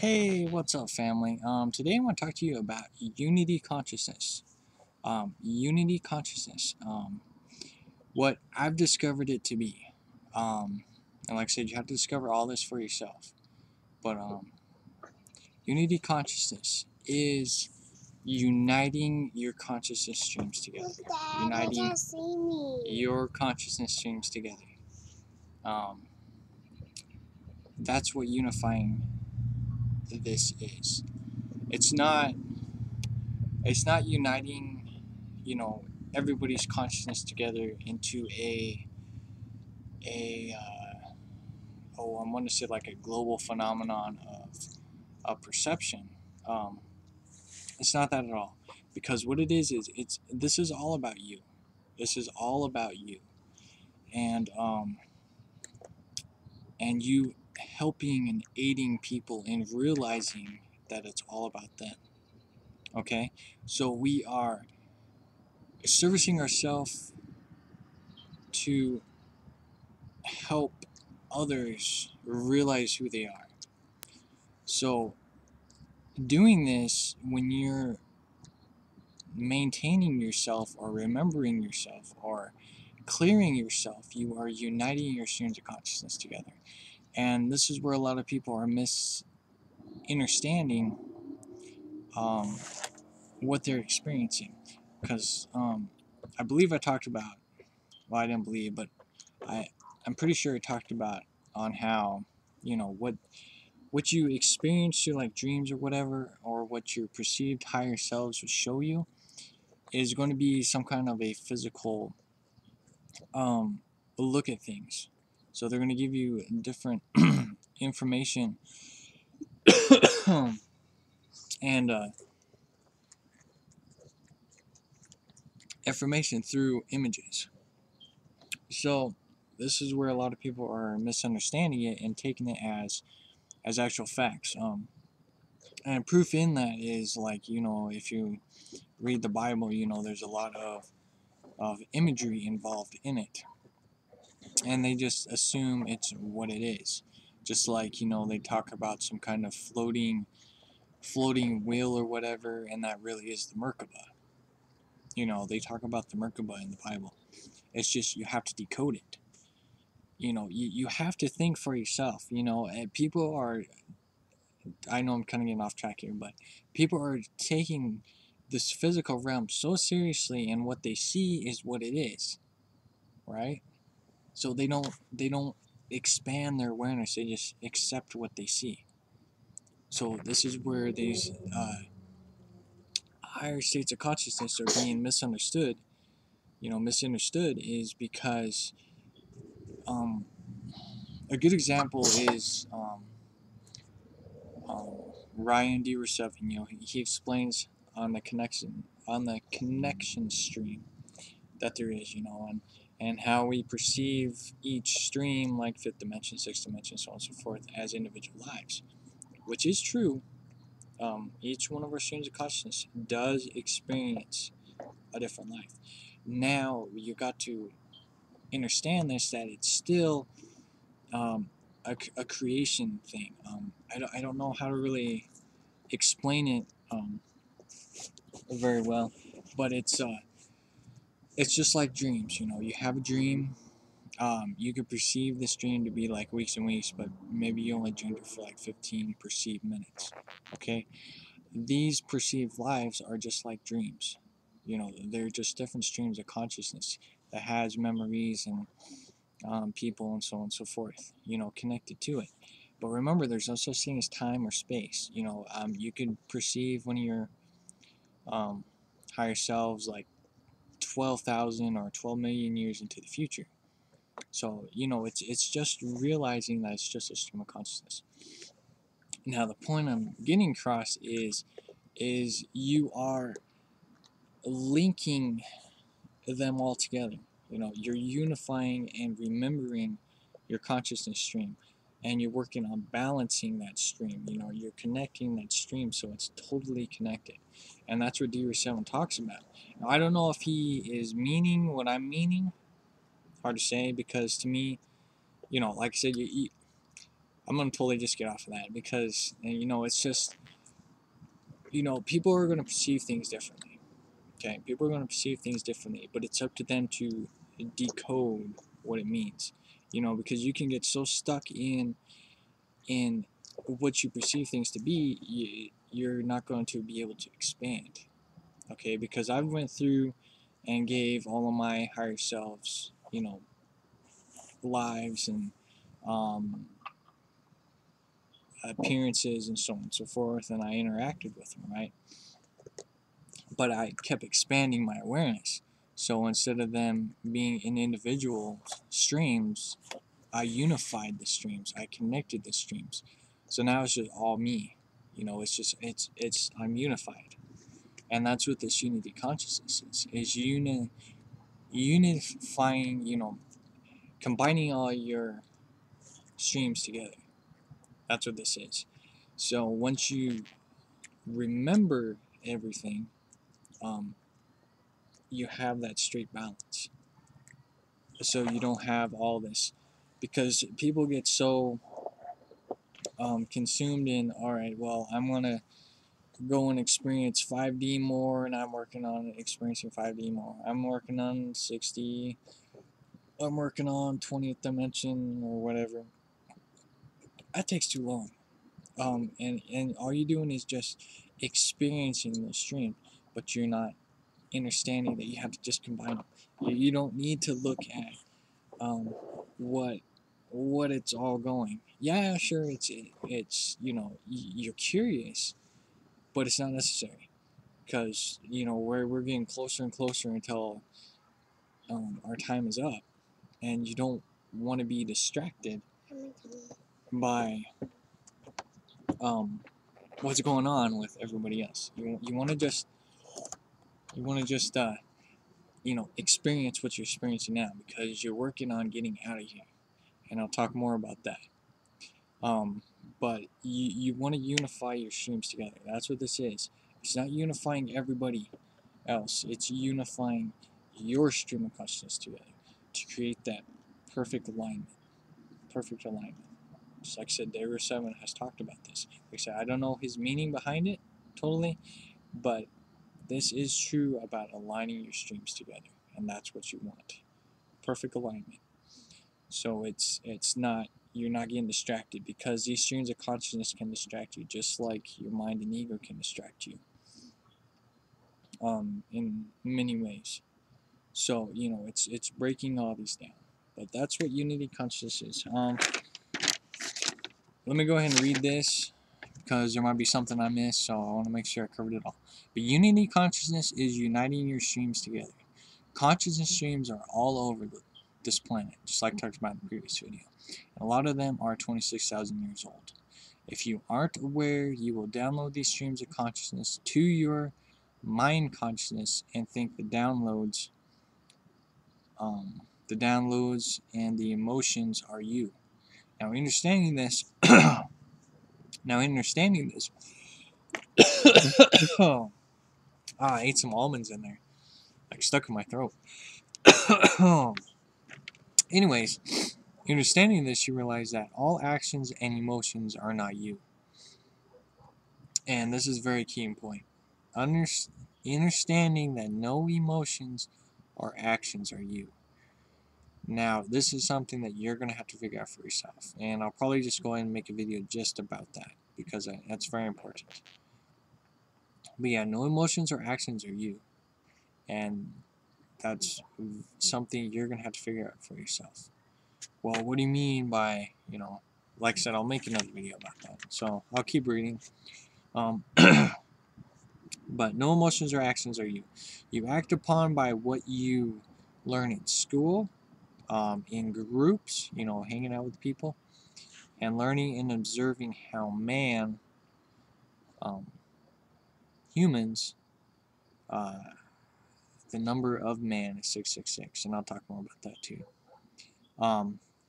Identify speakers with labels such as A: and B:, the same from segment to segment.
A: Hey, what's up, family? Today I want to talk to you about unity consciousness. Unity consciousness. What I've discovered it to be. And like I said, you have to discover all this for yourself. But unity consciousness is uniting your consciousness streams together. Uniting your consciousness streams together. That's what unifying this is. It's not uniting, you know, everybody's consciousness together into I want to say like a global phenomenon of perception. Um, it's not that at all, because what it is this is all about you. This is all about you, and you helping and aiding people in realizing that it's all about them. Okay, so we are servicing ourselves to help others realize who they are. So doing this, when you're maintaining yourself or remembering yourself or clearing yourself, you are uniting your streams of consciousness together. And this is where a lot of people are misunderstanding what they're experiencing. Because I believe I talked about, well, I didn't believe, but I'm pretty sure I talked about on how, what you experience through like dreams or whatever, or what your perceived higher selves will show you, is going to be some kind of a physical look at things. So they're going to give you different information and information through images. So this is where a lot of people are misunderstanding it and taking it as actual facts. And proof in that is, like, if you read the Bible, there's a lot of imagery involved in it, and they just assume it's what it is. Just like, they talk about some kind of floating wheel or whatever, and that really is the Merkaba. They talk about the Merkaba in the Bible. It's just, you have to decode it. You have to think for yourself. And people are, I know I'm kind of getting off track here, but people are taking this physical realm so seriously, and what they see is what it is, right? So they don't expand their awareness. They just accept what they see. So this is where these higher states of consciousness are being misunderstood. Misunderstood is because a good example is Ryan D. Rusev. He explains on the connection stream that there is, and how we perceive each stream, like fifth dimension, sixth dimension, so on and so forth, as individual lives, which is true. Each one of our streams of consciousness does experience a different life. Now you got to understand this, that it's still a creation thing. I don't know how to really explain it very well, but it's just like dreams. You have a dream. You could perceive this dream to be like weeks and weeks, but maybe you only dreamed it for like 15 perceived minutes. Okay, these perceived lives are just like dreams. They're just different streams of consciousness that has memories and people and so on and so forth, connected to it. But remember, there's no such thing as time or space. You could perceive one of your higher selves like 12,000 or 12 million years into the future. So, it's just realizing that it's just a stream of consciousness. Now, the point I'm getting across is you are linking them all together. You're unifying and remembering your consciousness stream, and you're working on balancing that stream. You're connecting that stream so it's totally connected, and that's what DR7 talks about. Now, I don't know if he is meaning what I'm meaning. Hard to say, because to me, like I said, I'm gonna totally just get off of that because it's just people are gonna perceive things differently. Okay, people are gonna perceive things differently, but it's up to them to decode what it means. Because you can get so stuck in what you perceive things to be, you're not going to be able to expand. Okay, because I went through and gave all of my higher selves, lives and um, appearances and so on and so forth, and I interacted with them, right? But I kept expanding my awareness. So instead of them being in individual streams, I unified the streams. I connected the streams. So now it's just all me. I'm unified. And that's what this unity consciousness is unifying, combining all your streams together. That's what this is. So once you remember everything, you have that straight balance. So you don't have all this, because people get so consumed in, all right, well, I'm gonna go and experience 5D more, and I'm working on experiencing 5D more. I'm working on 60. I'm working on 20th dimension or whatever. That takes too long. And all you're doing is just experiencing the stream, but you're not understanding that you have to just combine them. You don't need to look at what it's all going. Yeah, sure, it's you're curious, but it's not necessary, because we're getting closer and closer until our time is up, and you don't want to be distracted by what's going on with everybody else. You want to just experience what you're experiencing now, because you're working on getting out of here, and I'll talk more about that. But you want to unify your streams together. That's what this is. It's not unifying everybody else. It's unifying your stream of consciousness together to create that perfect alignment. Perfect alignment. Just like I said, David 7 has talked about this. Like I said, I don't know his meaning behind it totally, but this is true about aligning your streams together, and that's what you want. Perfect alignment. So you're not getting distracted, because these streams of consciousness can distract you, just like your mind and ego can distract you in many ways. So it's breaking all these down, but that's what unity consciousness is. Let me go ahead and read this, because there might be something I missed, so I want to make sure I covered it all. But unity consciousness is uniting your streams together. Consciousness streams are all over this planet, just like I talked about in the previous video. And a lot of them are 26,000 years old. If you aren't aware, you will download these streams of consciousness to your mind consciousness and think the downloads and the emotions are you. Now, understanding this, I ate some almonds in there, like stuck in my throat. Anyways, understanding this, you realize that all actions and emotions are not you. And this is a very key point. Understanding that no emotions or actions are you. Now, this is something that you're going to have to figure out for yourself. And I'll probably just go ahead and make a video just about that, because that's very important. But yeah, no emotions or actions are you. And that's something you're going to have to figure out for yourself. Well, what do you mean by, like I said, I'll make another video about that. So I'll keep reading. But no emotions or actions are you. You act upon by what you learn in school, in groups, hanging out with people, and learning and observing how humans, the number of man is 666, and I'll talk more about that too,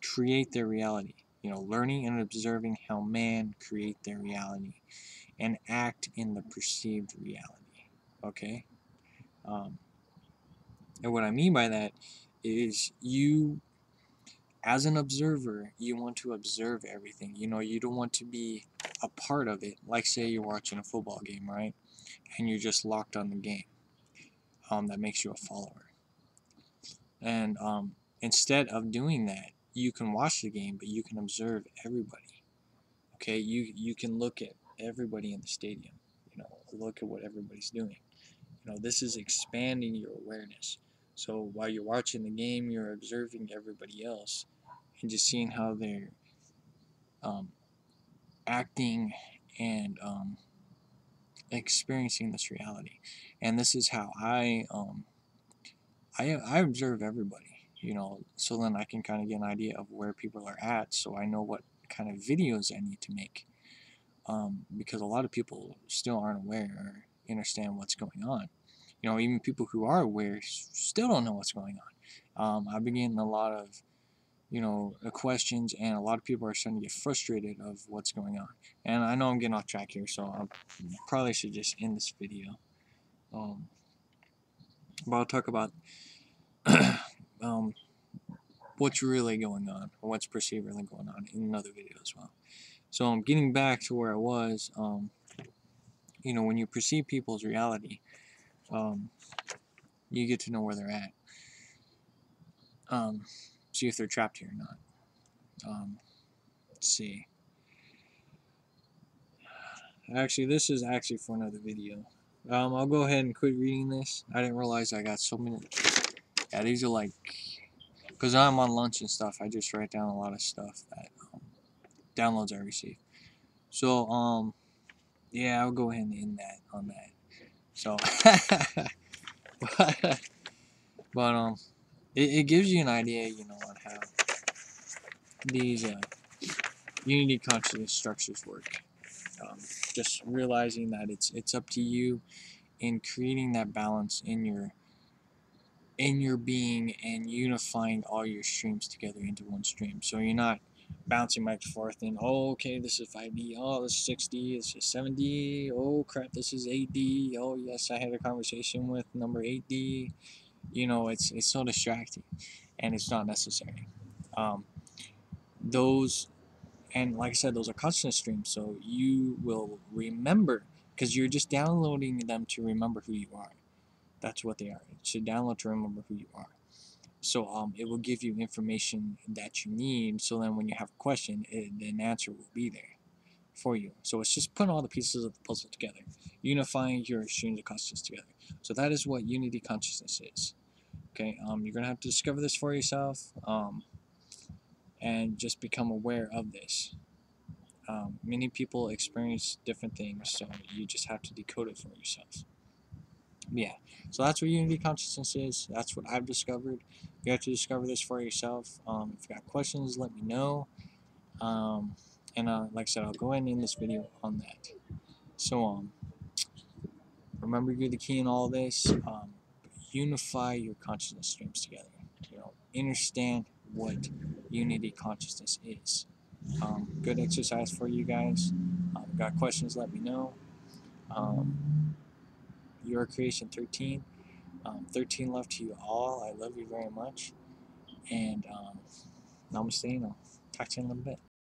A: create their reality. Learning and observing how man create their reality and act in the perceived reality. Okay? And what I mean by that is you as an observer, you want to observe everything. You know, you don't want to be a part of it. Like, say you're watching a football game, right? And you're just locked on the game. That makes you a follower. And instead of doing that, you can watch the game, but you can observe everybody. Okay, you can look at everybody in the stadium. You know, look at what everybody's doing. You know, this is expanding your awareness. So while you're watching the game, you're observing everybody else and just seeing how they're acting and experiencing this reality. And this is how I observe everybody. You know, so then I can kind of get an idea of where people are at, so I know what kind of videos I need to make. Because a lot of people still aren't aware or understand what's going on. You know, even people who are aware still don't know what's going on. I've been getting a lot of, you know, questions, and a lot of people are starting to get frustrated of what's going on. And I know I'm getting off track here, so I probably should just end this video. But I'll talk about what's really going on, or what's perceived really going on in another video as well. So I'm getting back to where I was. You know, when you perceive people's reality, you get to know where they're at. See if they're trapped here or not. Let's see. Actually, this is actually for another video. I'll go ahead and quit reading this. I didn't realize I got so many. Yeah, these are like, because I'm on lunch and stuff, I just write down a lot of stuff that downloads I receive. So, yeah, I'll go ahead and end that on that. So, but it gives you an idea, you know, on how these unity consciousness structures work. Just realizing that it's up to you in creating that balance in your being and unifying all your streams together into one stream. So you're not bouncing back and forth and, oh, okay, this is 5D, oh, this is 6D, this is 7D, oh crap, this is 8D, oh yes, I had a conversation with number 8D. You know, it's so distracting, and it's not necessary. Those, and like I said, those are consciousness streams, so you will remember, because you're just downloading them to remember who you are. That's what they are. It's a download to remember who you are. So it will give you information that you need, so then when you have a question, an answer will be there for you. So it's just putting all the pieces of the puzzle together, unifying your streams of consciousness together. So that is what unity consciousness is. Okay, you're gonna have to discover this for yourself, and just become aware of this. Many people experience different things, so you just have to decode it for yourself. Yeah, so that's what unity consciousness is. That's what I've discovered. You have to discover this for yourself. If you got questions, let me know. And like I said, I'll go ahead and end this video on that. So remember, you're the key in all this. Unify your consciousness streams together. You know, understand what unity consciousness is. Good exercise for you guys. Got questions, let me know. Your Creation 13. 13 love to you all. I love you very much. And namaste, and I'll talk to you in a little bit.